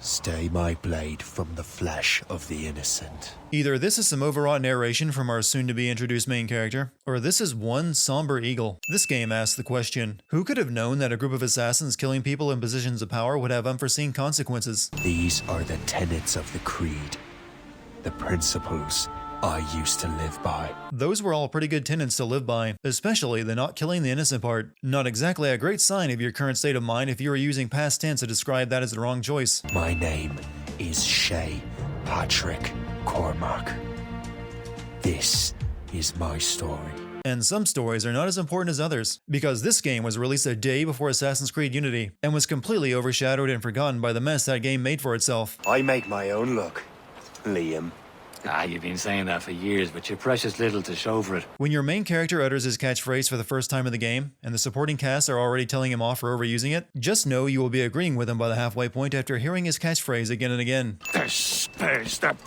Stay my blade from the flesh of the innocent. Either this is some overwrought narration from our soon-to-be introduced main character, or this is one somber eagle. This game asks the question, who could have known that a group of assassins killing people in positions of power would have unforeseen consequences? These are the tenets of the creed, the principles I used to live by. Those were all pretty good tenets to live by, especially the not killing the innocent part. Not exactly a great sign of your current state of mind if you were using past tense to describe that as the wrong choice. My name is Shay Patrick Cormac. This is my story. And some stories are not as important as others, because this game was released a day before Assassin's Creed Unity, and was completely overshadowed and forgotten by the mess that game made for itself. I make my own luck, Liam. You've been saying that for years, but you're precious little to show for it. When your main character utters his catchphrase for the first time in the game, and the supporting cast are already telling him off for overusing it, just know you will be agreeing with him by the halfway point after hearing his catchphrase again and again.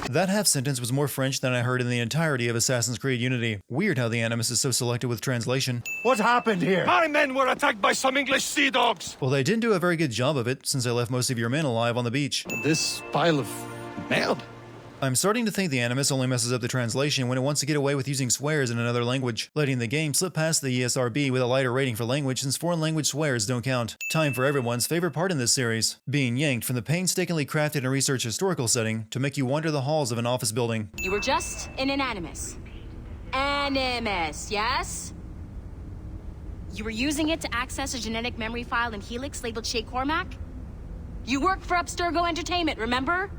That half sentence was more French than I heard in the entirety of Assassin's Creed Unity. Weird how the Animus is so selective with translation. What happened here? My men were attacked by some English sea dogs. Well, they didn't do a very good job of it, since they left most of your men alive on the beach. This pile of merde. I'm starting to think the Animus only messes up the translation when it wants to get away with using swears in another language, letting the game slip past the ESRB with a lighter rating for language since foreign language swears don't count. Time for everyone's favorite part in this series, being yanked from the painstakingly crafted and researched historical setting to make you wander the halls of an office building. You were just in an Animus. Animus, yes? You were using it to access a genetic memory file in Helix labeled Shay Cormac? You worked for Abstergo Entertainment, remember?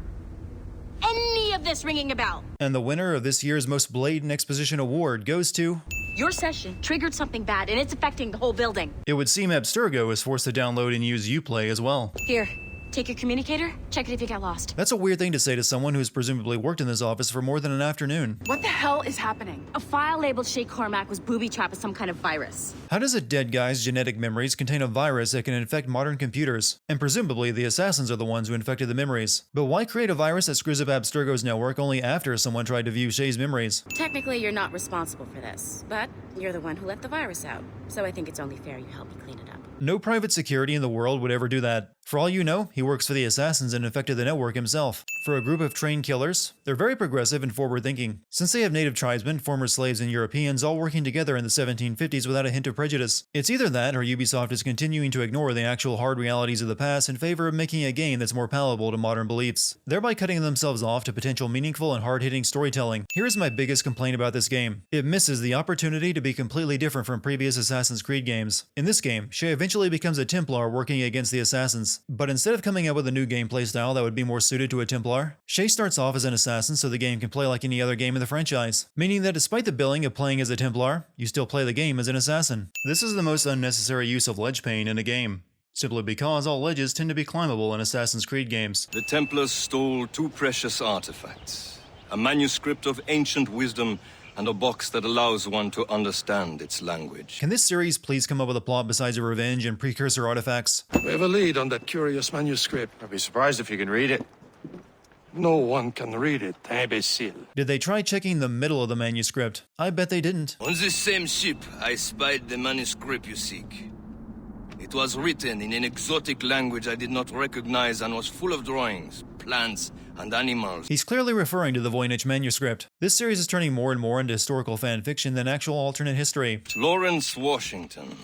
Any of this ringing a bell? And the winner of this year's Most Blatant Exposition Award goes to... Your session triggered something bad, and it's affecting the whole building. It would seem Abstergo is forced to download and use Uplay as well. Here, take your communicator, check it if you got lost. That's a weird thing to say to someone who's presumably worked in this office for more than an afternoon. What the hell is happening? A file labeled Shay Cormac was booby-trapped with some kind of virus. How does a dead guy's genetic memories contain a virus that can infect modern computers? And presumably the assassins are the ones who infected the memories. But why create a virus that screws up Abstergo's network only after someone tried to view Shay's memories? Technically, you're not responsible for this, but you're the one who let the virus out. So I think it's only fair you help me clean it up. No private security in the world would ever do that. For all you know, he works for the assassins and infected the network himself. For a group of trained killers, they're very progressive and forward-thinking, since they have native tribesmen, former slaves, and Europeans all working together in the 1750s without a hint of prejudice. It's either that or Ubisoft is continuing to ignore the actual hard realities of the past in favor of making a game that's more palatable to modern beliefs, thereby cutting themselves off to potential meaningful and hard-hitting storytelling. Here's my biggest complaint about this game. It misses the opportunity to be completely different from previous Assassin's Creed games. In this game, Shay eventually becomes a Templar working against the assassins, but instead of coming up with a new gameplay style that would be more suited to a Templar, Shay starts off as an assassin so the game can play like any other game in the franchise, meaning that despite the billing of playing as a Templar, you still play the game as an assassin. This is the most unnecessary use of ledge pane in a game, simply because all ledges tend to be climbable in Assassin's Creed games. The Templars stole two precious artifacts, a manuscript of ancient wisdom and a box that allows one to understand its language. Can this series please come up with a plot besides a revenge and precursor artifacts? We have a lead on that curious manuscript. I'd be surprised if you can read it. No one can read it, imbecile. Did they try checking the middle of the manuscript? I bet they didn't. On this same ship, I spied the manuscript you seek. It was written in an exotic language I did not recognize and was full of drawings, plants, and animals. He's clearly referring to the Voynich manuscript. This series is turning more and more into historical fan fiction than actual alternate history. Lawrence Washington,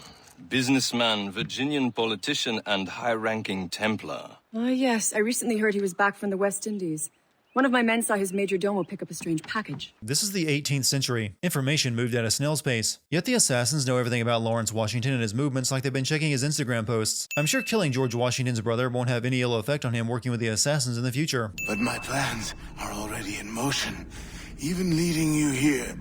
businessman, Virginian politician, and high-ranking Templar. Ah, yes. I recently heard he was back from the West Indies. One of my men saw his major domo pick up a strange package. This is the 18th century. Information moved at a snail's pace. Yet the assassins know everything about Lawrence Washington and his movements like they've been checking his Instagram posts. I'm sure killing George Washington's brother won't have any ill effect on him working with the assassins in the future. But my plans are already in motion. Even leading you here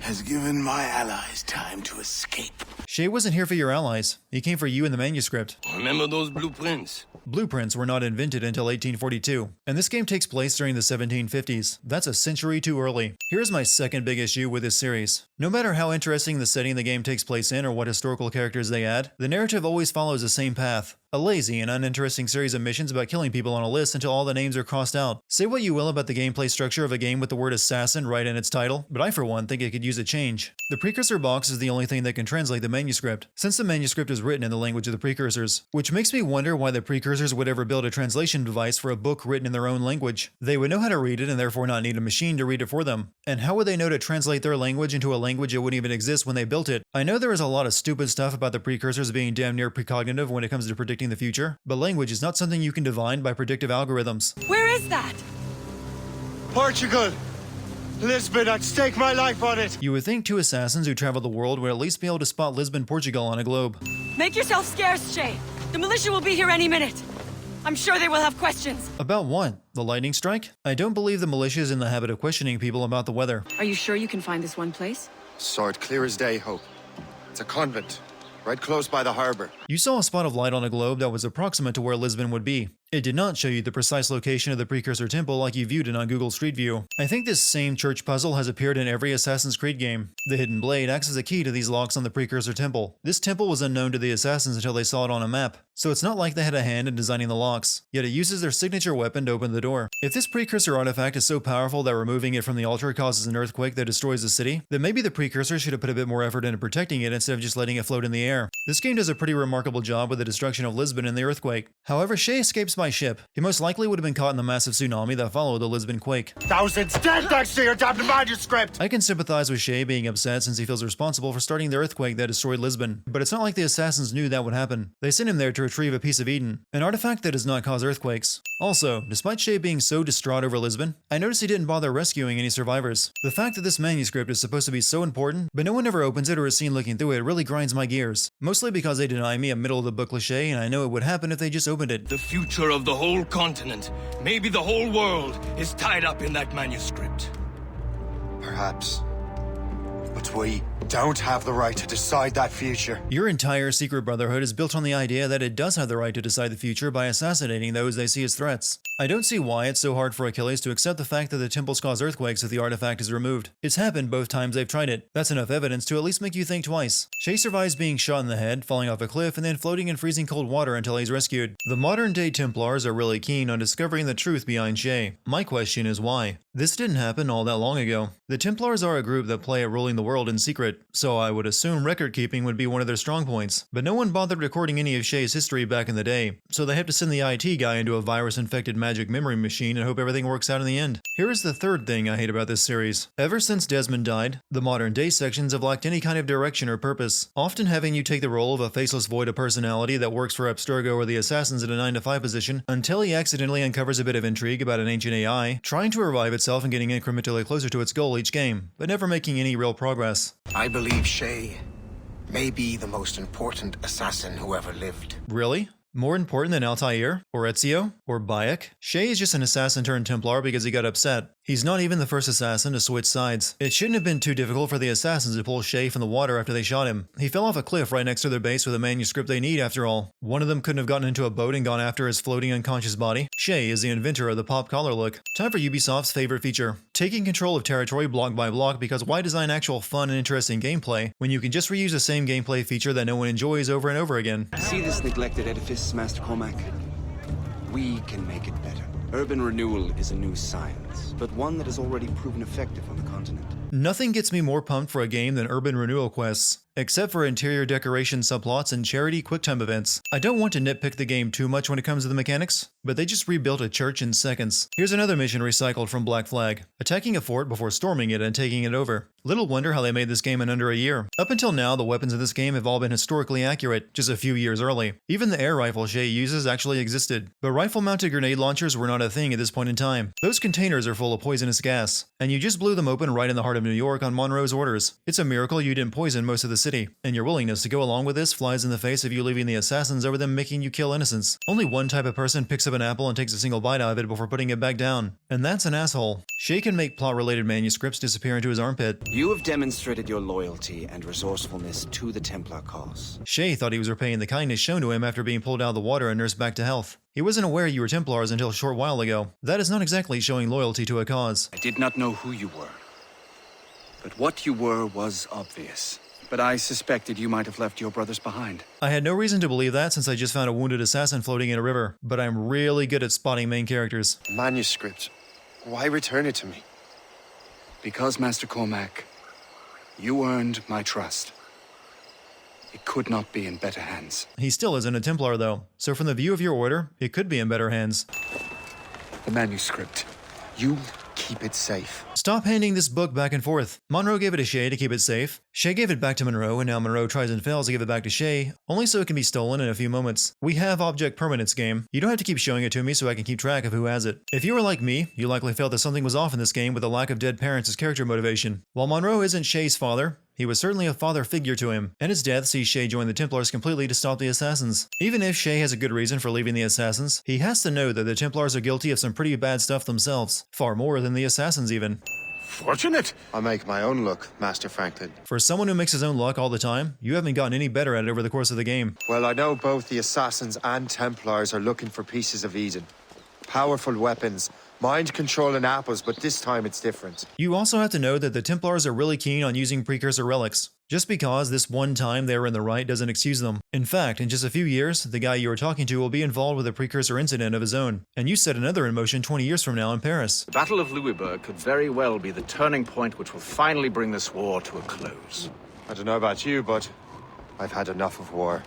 has given my allies time to escape. Shay wasn't here for your allies. He came for you in the manuscript. Remember those blueprints? Blueprints were not invented until 1842, and this game takes place during the 1750s. That's a century too early. Here's my second big issue with this series. No matter how interesting the setting the game takes place in or what historical characters they add, the narrative always follows the same path. A lazy and uninteresting series of missions about killing people on a list until all the names are crossed out. Say what you will about the gameplay structure of a game with the word assassin right in its title, but I for one think it could use a change. The precursor box is the only thing that can translate the manuscript, since the manuscript is written in the language of the precursors, which makes me wonder why the precursors would ever build a translation device for a book written in their own language. They would know how to read it and therefore not need a machine to read it for them. And how would they know to translate their language into a language that wouldn't even exist when they built it? I know there is a lot of stupid stuff about the precursors being damn near precognitive when it comes to predicting the future, but language is not something you can divine by predictive algorithms. Where is that? Portugal! Lisbon, I'd stake my life on it! You would think two assassins who travel the world would at least be able to spot Lisbon, Portugal on a globe. Make yourself scarce, Shay. The militia will be here any minute. I'm sure they will have questions. About what? The lightning strike? I don't believe the militia is in the habit of questioning people about the weather. Are you sure you can find this one place? Saw it clear as day, Hope. It's a convent, right close by the harbor. You saw a spot of light on a globe that was approximate to where Lisbon would be. It did not show you the precise location of the precursor temple like you viewed it on Google Street View. I think this same church puzzle has appeared in every Assassin's Creed game. The hidden blade acts as a key to these locks on the precursor temple. This temple was unknown to the assassins until they saw it on a map, so it's not like they had a hand in designing the locks, yet it uses their signature weapon to open the door. If this precursor artifact is so powerful that removing it from the altar causes an earthquake that destroys the city, then maybe the precursor should have put a bit more effort into protecting it instead of just letting it float in the air. This game does a pretty remarkable job with the destruction of Lisbon and the earthquake. However, Shay escapes by ship. He most likely would have been caught in the massive tsunami that followed the Lisbon quake. Thousands dead thanks to your damned manuscript! I can sympathize with Shay being upset since he feels responsible for starting the earthquake that destroyed Lisbon, but it's not like the assassins knew that would happen. They sent him there to retrieve a piece of Eden, an artifact that does not cause earthquakes. Also, despite Shay being so distraught over Lisbon, I noticed he didn't bother rescuing any survivors. The fact that this manuscript is supposed to be so important, but no one ever opens it or is seen looking through it really grinds my gears. Mostly because they deny me a middle of the book cliché and I know it would happen if they just opened it. The future of the whole continent, maybe the whole world, is tied up in that manuscript. Perhaps. But we don't have the right to decide that future. Your entire secret brotherhood is built on the idea that it does have the right to decide the future by assassinating those they see as threats. I don't see why it's so hard for Achilles to accept the fact that the temples cause earthquakes if the artifact is removed. It's happened both times they've tried it. That's enough evidence to at least make you think twice. Shay survives being shot in the head, falling off a cliff, and then floating in freezing cold water until he's rescued. The modern-day Templars are really keen on discovering the truth behind Shay. My question is why? This didn't happen all that long ago. The Templars are a group that play at ruling the world in secret, so I would assume record-keeping would be one of their strong points. But no one bothered recording any of Shay's history back in the day, so they have to send the IT guy into a virus-infected magic memory machine and hope everything works out in the end. Here is the third thing I hate about this series. Ever since Desmond died, the modern-day sections have lacked any kind of direction or purpose, often having you take the role of a faceless void of personality that works for Abstergo or the Assassins in a 9-to-5 position until he accidentally uncovers a bit of intrigue about an ancient AI, trying to revive itself and getting incrementally closer to its goal each game, but never making any real progress. I believe Shay may be the most important assassin who ever lived. Really? More important than Altair? Or Ezio? Or Bayek? Shay is just an assassin turned Templar because he got upset. He's not even the first assassin to switch sides. It shouldn't have been too difficult for the assassins to pull Shay from the water after they shot him. He fell off a cliff right next to their base with a manuscript they need after all. One of them couldn't have gotten into a boat and gone after his floating unconscious body. Shay is the inventor of the pop collar look. Time for Ubisoft's favorite feature. Taking control of territory block by block, because why design actual fun and interesting gameplay when you can just reuse the same gameplay feature that no one enjoys over and over again? See this neglected edifice, Master Cormac? We can make it better. Urban renewal is a new science, but one that has already proven effective on the continent. Nothing gets me more pumped for a game than urban renewal quests, except for interior decoration subplots and charity quicktime events. I don't want to nitpick the game too much when it comes to the mechanics, but they just rebuilt a church in seconds. Here's another mission recycled from Black Flag, attacking a fort before storming it and taking it over. Little wonder how they made this game in under a year. Up until now, the weapons in this game have all been historically accurate, just a few years early. Even the air rifle Shay uses actually existed, but rifle-mounted grenade launchers were not a thing at this point in time. Those containers are full of poisonous gas, and you just blew them open right in the heart of New York on Monroe's orders. It's a miracle you didn't poison most of the city, and your willingness to go along with this flies in the face of you leaving the assassins over them making you kill innocents. Only one type of person picks up an apple and takes a single bite out of it before putting it back down, and that's an asshole. Shay can make plot-related manuscripts disappear into his armpit. You have demonstrated your loyalty and resourcefulness to the Templar cause. Shay thought he was repaying the kindness shown to him after being pulled out of the water and nursed back to health. He wasn't aware you were Templars until a short while ago. That is not exactly showing loyalty to a cause. I did not know who you were, but what you were was obvious. but I suspected you might have left your brothers behind. I had no reason to believe that since I just found a wounded assassin floating in a river, but I'm really good at spotting main characters. Manuscript. Why return it to me? Because, Master Cormac, you earned my trust. It could not be in better hands. He still isn't a Templar though, so from the view of your order, it could be in better hands. The manuscript. You keep it safe. Stop handing this book back and forth. Monroe gave it to Shay to keep it safe. Shay gave it back to Monroe, and now Monroe tries and fails to give it back to Shay, only so it can be stolen in a few moments. We have object permanence, game. You don't have to keep showing it to me so I can keep track of who has it. If you were like me, you likely felt that something was off in this game with the lack of dead parents as character motivation. While Monroe isn't Shay's father, he was certainly a father figure to him, and his death sees Shay join the Templars completely to stop the Assassins. Even if Shay has a good reason for leaving the Assassins, he has to know that the Templars are guilty of some pretty bad stuff themselves, far more than the Assassins even. Fortunate. I make my own luck, Master Franklin. For someone who makes his own luck all the time, you haven't gotten any better at it over the course of the game. Well, I know both the Assassins and Templars are looking for pieces of Eden. Powerful weapons, mind-controlling apples, but this time it's different. You also have to know that the Templars are really keen on using precursor relics. Just because this one time they were in the right doesn't excuse them. In fact, in just a few years, the guy you were talking to will be involved with a precursor incident of his own, and you set another in motion 20 years from now in Paris. The Battle of Louisburg could very well be the turning point which will finally bring this war to a close. I don't know about you, but I've had enough of war.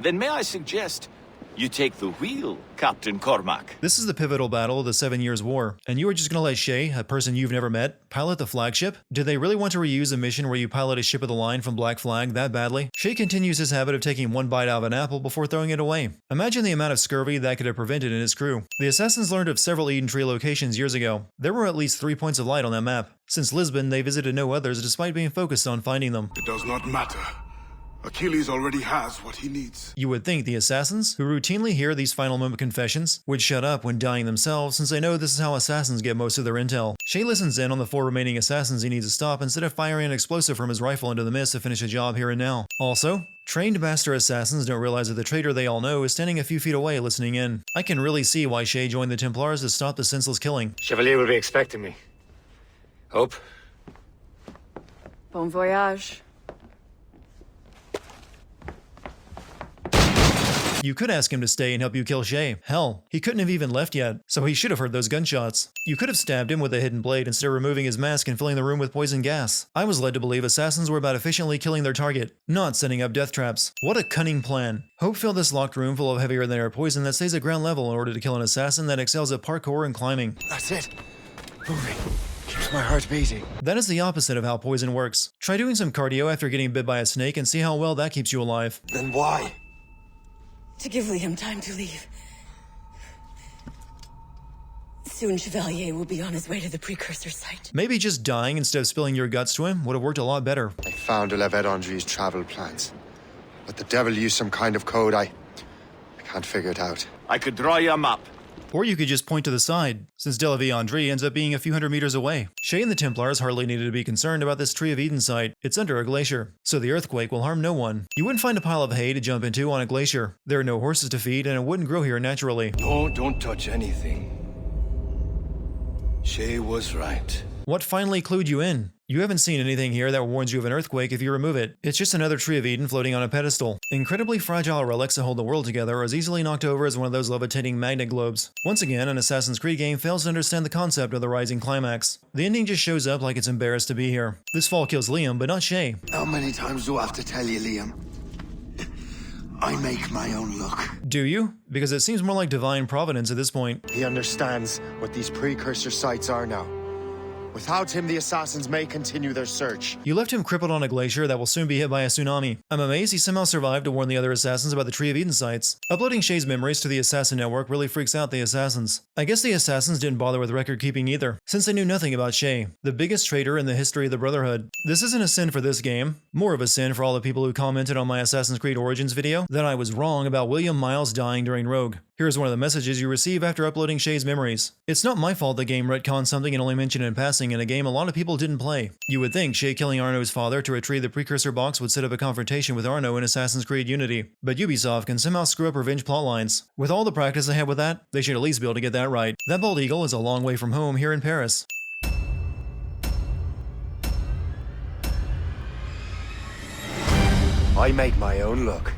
Then may I suggest you take the wheel, Captain Cormac? This is the pivotal battle of the 7 Years' War, and you are just gonna let Shay, a person you've never met, pilot the flagship? Did they really want to reuse a mission where you pilot a ship of the line from Black Flag that badly? Shay continues his habit of taking one bite out of an apple before throwing it away. Imagine the amount of scurvy that could have prevented in his crew. The Assassins learned of several Eden Tree locations years ago. There were at least 3 points of light on that map. Since Lisbon, they visited no others despite being focused on finding them. It does not matter. Achilles already has what he needs. You would think the Assassins, who routinely hear these final moment confessions, would shut up when dying themselves since they know this is how Assassins get most of their intel. Shay listens in on the 4 remaining Assassins he needs to stop instead of firing an explosive from his rifle into the mist to finish a job here and now. Also, trained Master Assassins don't realize that the traitor they all know is standing a few feet away listening in. I can really see why Shay joined the Templars to stop the senseless killing. Chevalier will be expecting me. Hope? Bon voyage. You could ask him to stay and help you kill Shay. Hell, he couldn't have even left yet, so he should have heard those gunshots. You could have stabbed him with a hidden blade instead of removing his mask and filling the room with poison gas. I was led to believe Assassins were about efficiently killing their target, not setting up death traps. What a cunning plan. Hope filled this locked room full of heavier than air poison that stays at ground level in order to kill an assassin that excels at parkour and climbing. That's it. Moving. Keeps my heart beating. That is the opposite of how poison works. Try doing some cardio after getting bit by a snake and see how well that keeps you alive. Then why? To give Liam time to leave. Soon Chevalier will be on his way to the precursor site. Maybe just dying instead of spilling your guts to him would have worked a lot better. I found Levet Andre's travel plans. But the devil used some kind of code. I can't figure it out. I could draw you a map. Or you could just point to the side, since Delavie Andre ends up being a few hundred meters away. Shay and the Templars hardly needed to be concerned about this Tree of Eden site. It's under a glacier, so the earthquake will harm no one. You wouldn't find a pile of hay to jump into on a glacier. There are no horses to feed, and it wouldn't grow here naturally. No, don't touch anything. Shay was right. What finally clued you in? You haven't seen anything here that warns you of an earthquake if you remove it. It's just another Tree of Eden floating on a pedestal. Incredibly fragile relics that hold the world together are as easily knocked over as one of those levitating magnet globes. Once again, an Assassin's Creed game fails to understand the concept of the rising climax. The ending just shows up like it's embarrassed to be here. This fall kills Liam, but not Shay. How many times do I have to tell you, Liam? I make my own luck. Do you? Because it seems more like divine providence at this point. He understands what these precursor sites are now. Without him, the Assassins may continue their search. You left him crippled on a glacier that will soon be hit by a tsunami. I'm amazed he somehow survived to warn the other Assassins about the Tree of Eden sites. Uploading Shay's memories to the Assassin Network really freaks out the Assassins. I guess the Assassins didn't bother with record keeping either, since they knew nothing about Shay, the biggest traitor in the history of the Brotherhood. This isn't a sin for this game, more of a sin for all the people who commented on my Assassin's Creed Origins video that I was wrong about William Miles dying during Rogue. Here's one of the messages you receive after uploading Shay's memories. It's not my fault the game retconned something and only mentioned in passing in a game a lot of people didn't play. You would think Shay killing Arno's father to retrieve the precursor box would set up a confrontation with Arno in Assassin's Creed Unity, but Ubisoft can somehow screw up revenge plotlines. With all the practice they have with that, they should at least be able to get that right. That bald eagle is a long way from home here in Paris. I make my own luck.